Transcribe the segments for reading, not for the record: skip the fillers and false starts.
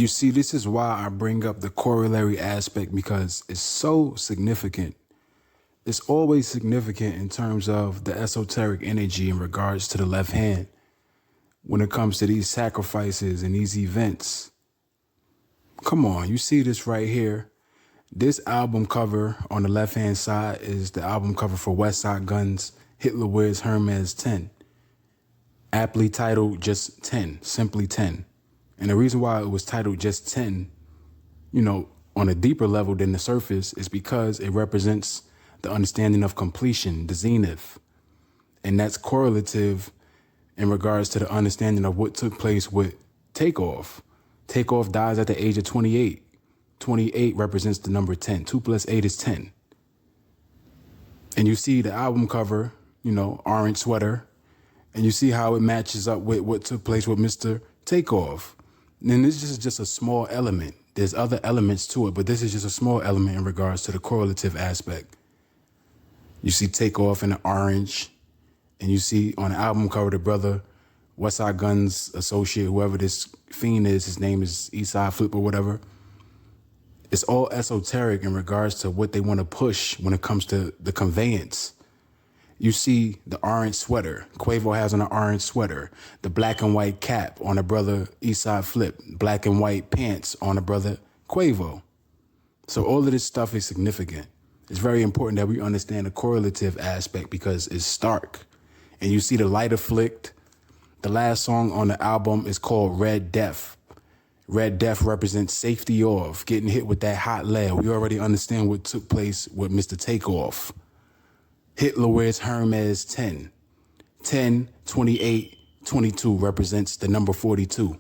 You see, this is why I bring up the corollary aspect because it's so significant. It's always significant in terms of the esoteric energy in regards to the left hand when it comes to these sacrifices and these events. Come on, you see this right here. This album cover on the left-hand side is the album cover for West Side Gun's Hitler Wears Hermes 10, aptly titled just 10, simply 10. And the reason why it was titled just 10, on a deeper level than the surface is because it represents the understanding of completion, the zenith. And that's correlative in regards to the understanding of what took place with Takeoff. Takeoff dies at the age of 28. 28 represents the number 10. 2 plus 8 is 10. And you see the album cover, orange sweater, and you see how it matches up with what took place with Mr. Takeoff. And this is just a small element. There's other elements to it, but this is just a small element in regards to the correlative aspect. You see Takeoff in the orange, and you see on the album cover the brother, Westside Gunn's associate, whoever this fiend is, his name is Eastside Flip or whatever. It's all esoteric in regards to what they want to push when it comes to the conveyance. You see the orange sweater. Quavo has on an orange sweater. The black and white cap on the brother Eastside Flip. Black and white pants on the brother Quavo. So all of this stuff is significant. It's very important that we understand the correlative aspect because it's stark. And you see the light afflict. The last song on the album is called Red Death. Red Death represents safety off, getting hit with that hot lead. We already understand what took place with Mr. Takeoff. Hitler Wears Hermes 10. 10, 28, 22 represents the number 42.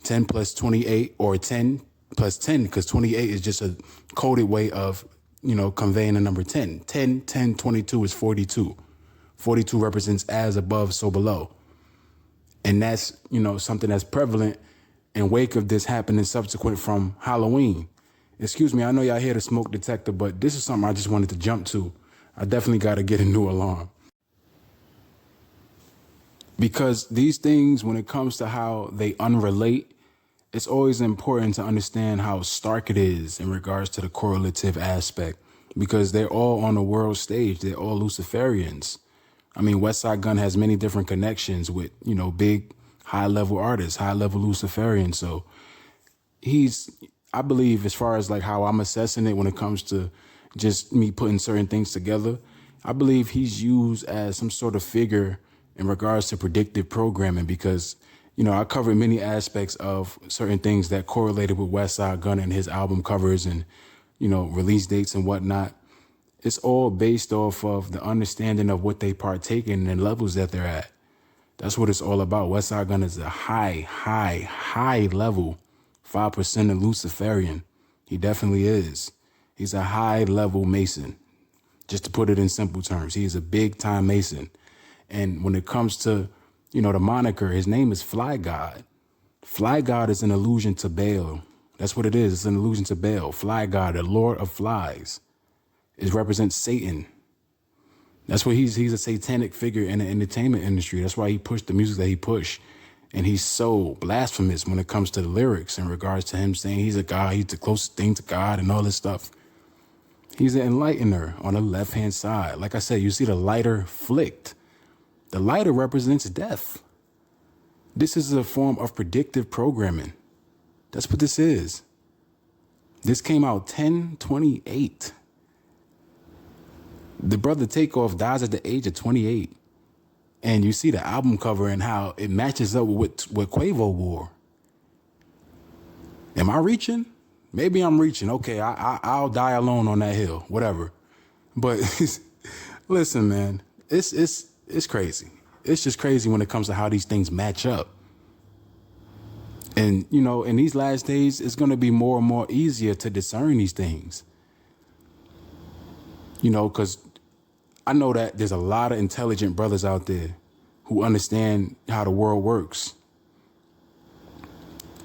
10 plus 28 or 10 plus 10 because 28 is just a coded way of, conveying the number 10. 10, 10, 22 is 42. 42 represents as above, so below. And that's, something that's prevalent in wake of this happening subsequent from Halloween. Excuse me, I know y'all hear the smoke detector, but this is something I just wanted to jump to. I definitely got to get a new alarm. Because these things, when it comes to how they unrelate, it's always important to understand how stark it is in regards to the correlative aspect. Because they're all on the world stage. They're all Luciferians. I mean, Westside Gunn has many different connections with, big high-level artists, high-level Luciferians. So I believe as far as like how I'm assessing it when it comes to just me putting certain things together, I believe he's used as some sort of figure in regards to predictive programming because, I covered many aspects of certain things that correlated with Westside Gunn and his album covers and, release dates and whatnot. It's all based off of the understanding of what they partake in and levels that they're at. That's what it's all about. Westside Gunn is a high level 5% of Luciferian. He definitely is. He's a high level Mason. Just to put it in simple terms, he is a big time Mason. And when it comes to, the moniker, his name is Fly God. Fly God is an allusion to Baal. That's what it is. It's an allusion to Baal. Fly God, the Lord of Flies. It represents Satan. That's why he's a satanic figure in the entertainment industry. That's why he pushed the music that he pushed. And he's so blasphemous when it comes to the lyrics in regards to him saying he's a God, he's the closest thing to God and all this stuff. He's an enlightener on the left-hand side. Like I said, you see the lighter flicked. The lighter represents death. This is a form of predictive programming. That's what this is. This came out 10/28. The brother Takeoff dies at the age of 28. And you see the album cover and how it matches up with what Quavo wore. Am I reaching? Maybe I'm reaching. Okay, I'll die alone on that hill, whatever. But listen, man, it's crazy. It's just crazy when it comes to how these things match up. And, in these last days, it's going to be more and more easier to discern these things. Because I know that there's a lot of intelligent brothers out there who understand how the world works.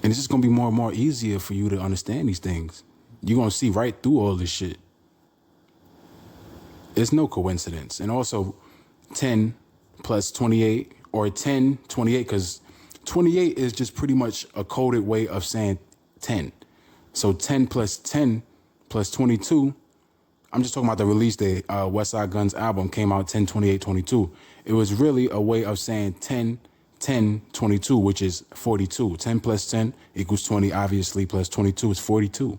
And it's just going to be more and more easier for you to understand these things. You're going to see right through all this shit. It's no coincidence. And also 10 plus 28 or 10, 28, because 28 is just pretty much a coded way of saying 10. So 10 plus 10 plus 22, I'm just talking about the release date. West Side Gun's album came out 10/28/22. It was really a way of saying 10/10/22, which is 42. 10 plus 10 equals 20, obviously, plus 22 is 42.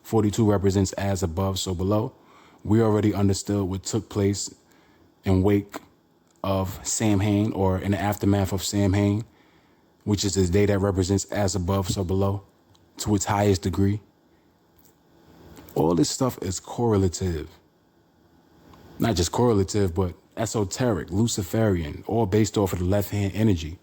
42 represents as above, so below. We already understood what took place in wake of Samhain, or in the aftermath of Samhain, which is the day that represents as above, so below, to its highest degree. All this stuff is correlative. Not just correlative, but esoteric, Luciferian, all based off of the left-hand energy.